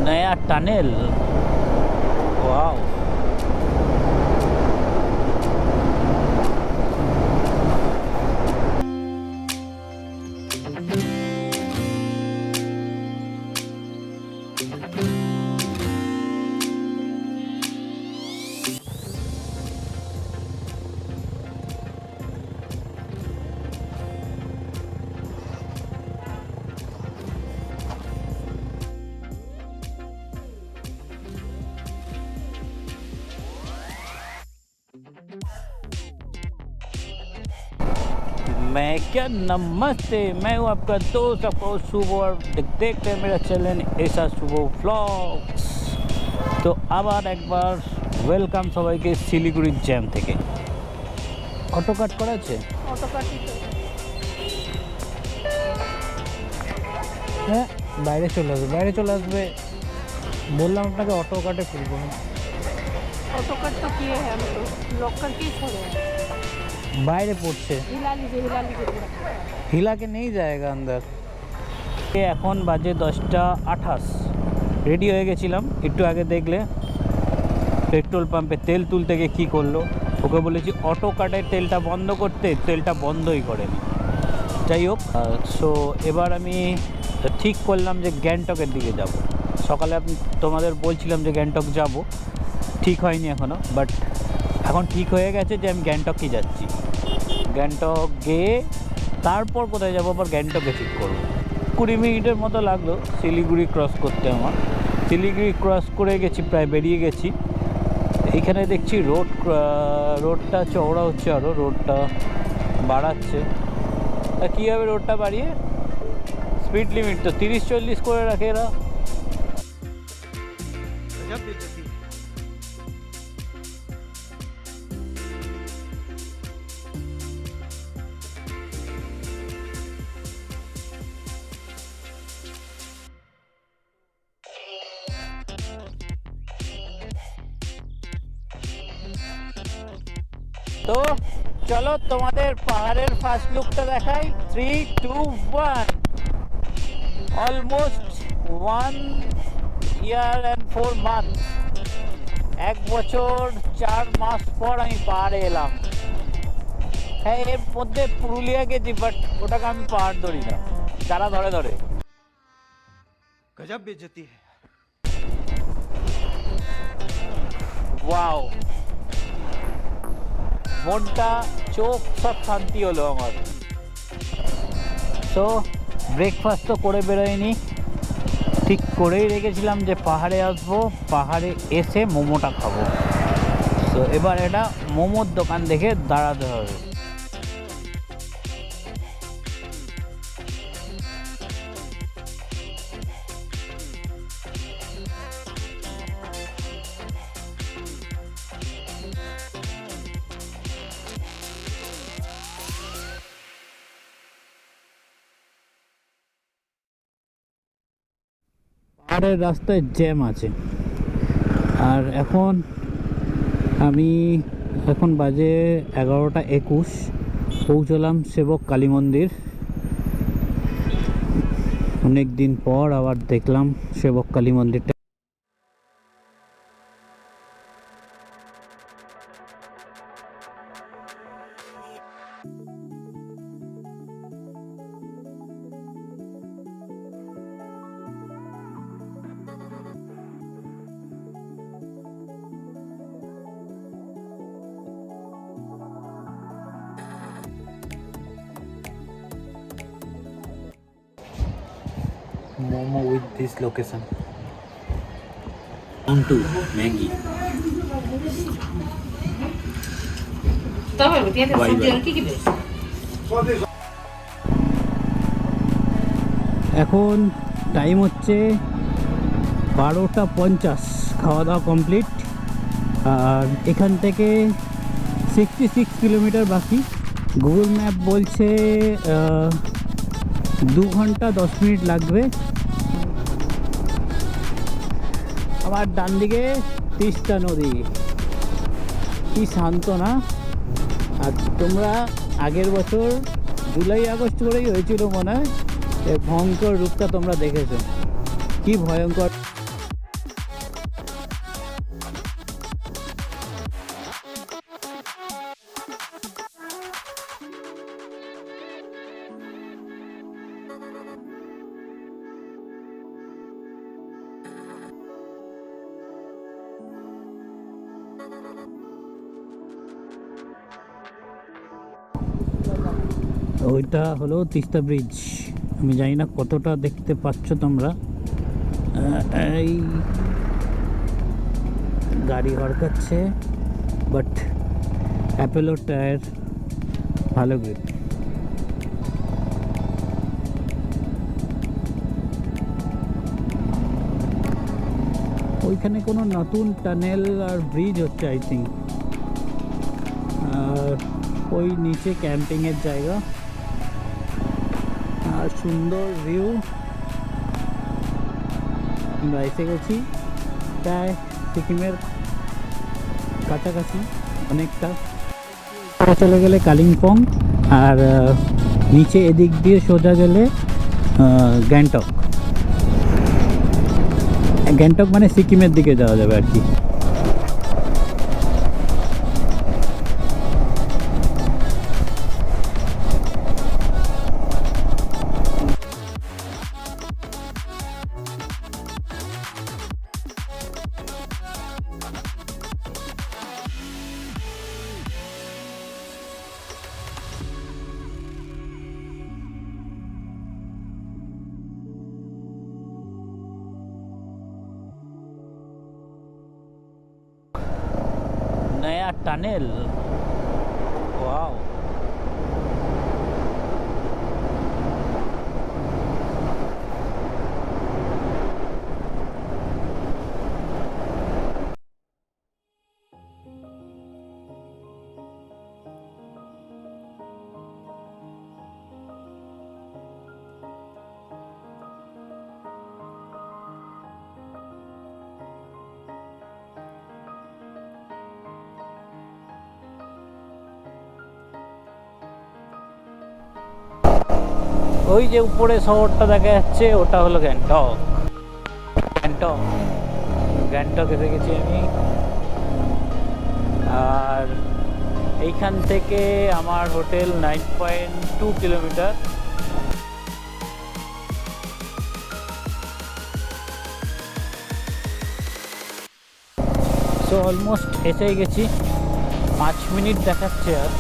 नया tunnel, wow. मैं क्या नमस्ते, मैं हूँ आपका दोस्त, आपको सुबो, और देखते हैं मेरा चैनल ऐसा सुबो व्लॉग्स। तो আবার একবার ওয়েলকাম সবাইকে শিলিগুড়ির জ্যাম থেকে। অটো কাট করা আছে, অটো কাট হ্যাঁ বাইরে চলে আসবে, বাইরে চলে আসবে। বললাম আপনাকে অটো কাটে খুলবো। ऑटो कट तो किए हैं हम, तो लॉक करके ही छोड़े हैं। বাইরে পড়ছে, हिला लीजिए पूरा। हिला के नहीं जाएगा अंदर। এখন বাজে 10:28। রেডি হয়ে গেছিলাম, একটু আগে দেখলে পেট্রোল পাম্পে তেল তুলতে গিয়ে কী করলো, ওকে বলেছি অটো কাটের তেলটা বন্ধ করতে, তেলটা বন্ধই করেনি। যাই হোক, সো এবার আমি ঠিক করলাম যে গ্যাংটকের দিকে যাব। সকালে তোমাদের বলছিলাম যে গ্যাংটক যাব, ঠিক হয়নি এখনও, বাট এখন ঠিক হয়ে গেছে যে আমি গ্যাংটকই যাচ্ছি। গ্যাংটক গিয়ে তারপর কোথায় যাবো আবার গ্যাংটকে ঠিক করবো। 20 মিনিটের মতো লাগলো শিলিগুড়ি ক্রস করতে আমার। শিলিগুড়ি ক্রস করে গেছি, প্রায় বেরিয়ে গেছি। এইখানে দেখছি রোডটা চওড়া হচ্ছে, আরও রোডটা বাড়াচ্ছে। কীভাবে রোডটা বাড়িয়ে, স্পিড লিমিট তো 30-40 করে রাখে এরা। তো চলো তোমাদের পাহাড়ের ফার্স্ট লুকটা দেখাই। 3, 2, 1। অলমোস্ট 1 year and 4 months, 1 বছর 4 মাস পর আমি পাহাড়ে এলাম। হ্যাঁ, এর মধ্যে পুরুলিয়া গেছি, বাট ওটাকে আমি পাহাড় ধরি না, যারা ধরে ধরে। গজব বেজতি है। ওয়াও, মনটা চোখ সব শান্তি হলো আমার। সো ব্রেকফাস্ট তো করে বেরোয়নি, ঠিক করেই রেখেছিলাম যে পাহাড়ে আসবো, পাহাড়ে এসে মোমোটা খাবো। তো এবার এটা মোমোর দোকান দেখে দাঁড়াতে হবে। পাহাড়ের রাস্তায় জ্যাম আছে। আর এখন বাজে 11:21, পৌঁছলাম সেবক কালী মন্দির। অনেক দিন পর আবার দেখলাম সেবক কালী মন্দিরটা। Momo with this location. On to Maggi. এখন টাইম হচ্ছে 12:50, খাওয়া দাওয়া কমপ্লিট। আর এখান থেকে 66 কিলোমিটার বাকি। গুগল ম্যাপ বলছে 2 ঘন্টা 10 মিনিট লাগবে। আমার ডান দিকে তিস্তা নদী, কি শান্ত না। আর তোমরা আগের বছর জুলাই আগস্ট করেই হয়েছিল মনে হয়, এই ভয়ঙ্কর রূপটা তোমরা দেখেছো, কি ভয়ঙ্কর। ওইটা হলো তিস্তা ব্রিজ। আমি জানি না কতটা দেখতে পাচ্ছ তোমরা। এই গাড়ি হড়কাচ্ছে, বাট অ্যাপেলো টায়ার ভালো গ্রিপ। ওইখানে কোনো নতুন টানেল আর ব্রিজ হচ্ছে আই থিঙ্ক। আর ওই নিচে ক্যাম্পিংয়ের জায়গা আর সুন্দর ভিউ। আমরা এসে গেছি প্রায় সিকিমের কাছাকাছি অনেকটা। চলে গেলে কালিম্পং, আর নিচে এদিক দিয়ে সোজা গেলে গ্যাংটক। গ্যাংটক মানে সিকিমের দিকে যাওয়া যাবে আর কি। नया टनल, वाओ। ওই যে উপরে শহরটা দেখা যাচ্ছে ওটা হলো গ্যাংটক। গ্যাংটক গ্যাংটক এসে গেছি আমি। আর এইখান থেকে আমার হোটেল 9.2 কিলোমিটার। সো অলমোস্ট এসেই গেছি, 5 মিনিট দেখাচ্ছে আর।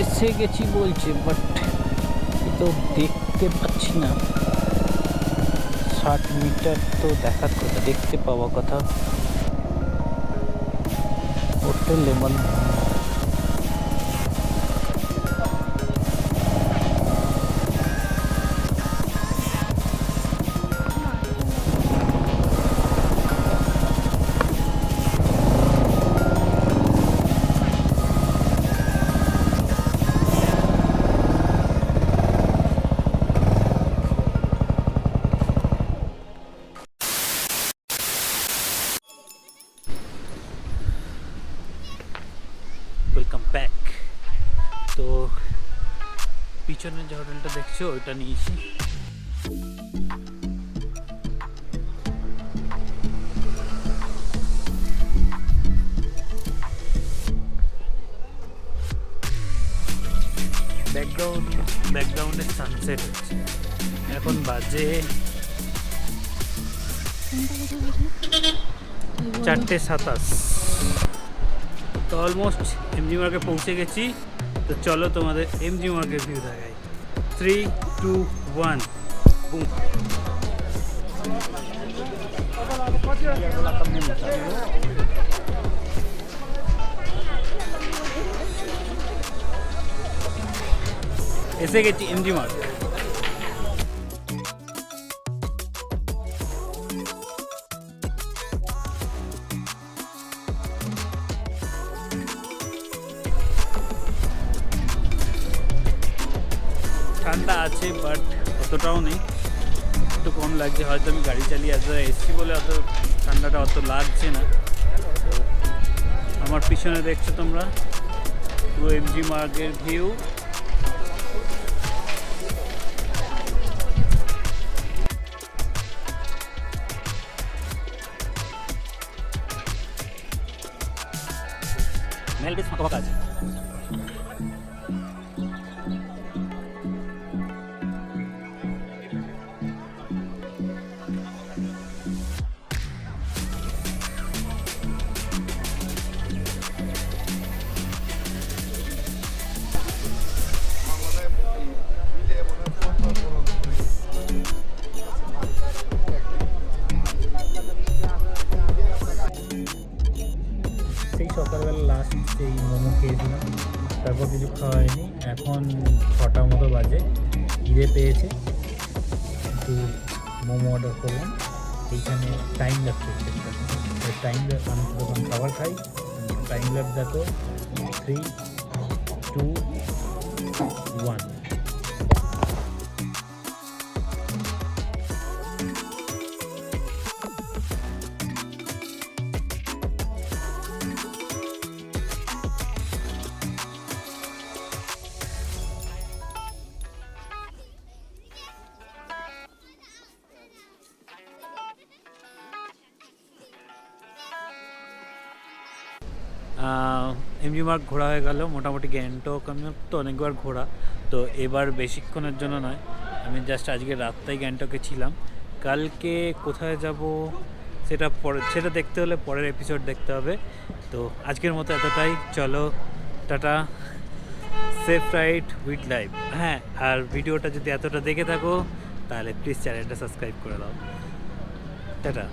এসে গেছি বলছে, বাট তো দেখতে পাচ্ছি না। 60 মিটার তো দেখার কথা, দেখতে পাওয়া কথা। Hotel lemon. Welcome back. তো পিছনে যে হোটেলটা দেখছো ওইটা নিয়েছি। ব্যাকগ্রাউন্ডে সানসেট হচ্ছে। এখন বাজে 4:27। তো অলমোস্ট এমজি মার্কে পৌঁছে গেছি। তো চলো তোমাদের এমজি মার্কের ভিউ দেখাই। 3, 2, 1 বুম। এসে গেছি এমজি মার্ক। ঠান্ডা আছে বাট অতটাও নেই, একটু কম লাগছে। হয়তো আমি গাড়ি চালিয়ে এসছি বলে অত ঠান্ডাটা অত লাগছে না। আমার পিছনে দেখছো তোমরা পুরো এমজি মার্গের ভিউ। মেল বেশ ফাঁকা ফাঁকা আছে। সেই সকালবেলা লাস্ট সেই মোমো খেয়েছিলাম, তারপর কিছু খাওয়া হয়নি। এখন 6টার মতো বাজে, খিদে পেয়েছে, একটু মোমো অর্ডার করলাম। এইখানে টাইম লাগছে, টাইম আমি যখন খাবার খাই টাইম ল্যাপ দেখো 3, 2, 1। এমজি মার্গ ঘোরা হয়ে গেল মোটামুটি। গ্যাংটক আমি তো অনেকবার ঘোরা, তো এবার বেশিক্ষণের জন্য নয়, আমি জাস্ট আজকে রাতটাই গ্যাংটকে ছিলাম। কালকে কোথায় যাব সেটা দেখতে হলে পরের এপিসোড দেখতে হবে। তো আজকের মতো এতটাই, চলো tata, safe ride with life. হ্যাঁ, আর ভিডিওটা যদি এতটা দেখে থাকো তাহলে প্লিজ চ্যানেলটা সাবস্ক্রাইব করে দাও। টাটা।